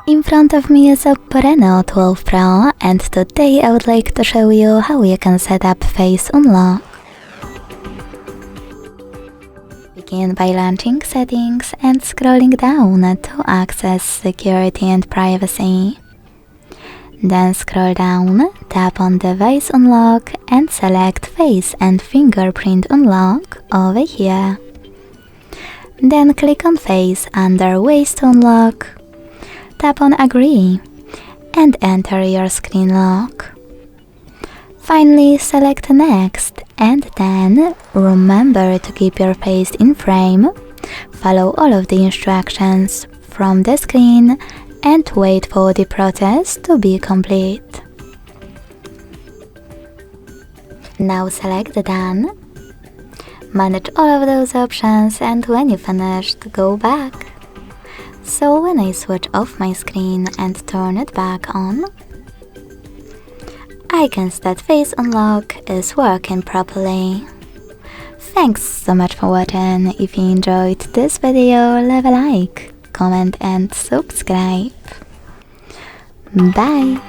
In front of me is OPPO Reno11 Pro, and today I would like to show you how you can set up Face Unlock. Begin by launching Settings and scrolling down to access Security and Privacy. Then scroll down, tap on Device Unlock and select Face and Fingerprint Unlock over here. Then click on Face under Ways to Unlock. Tap on Agree and enter your screen lock. Finally, select Next and then remember to keep your face in frame, follow all of the instructions from the screen and wait for the process to be complete. Now select Done. Manage all of those options and when you finished, go back. So when I switch off my screen and turn it back on, I can see that Face Unlock is working properly. Thanks so much for watching. If you enjoyed this video, leave a like, comment and subscribe. Bye!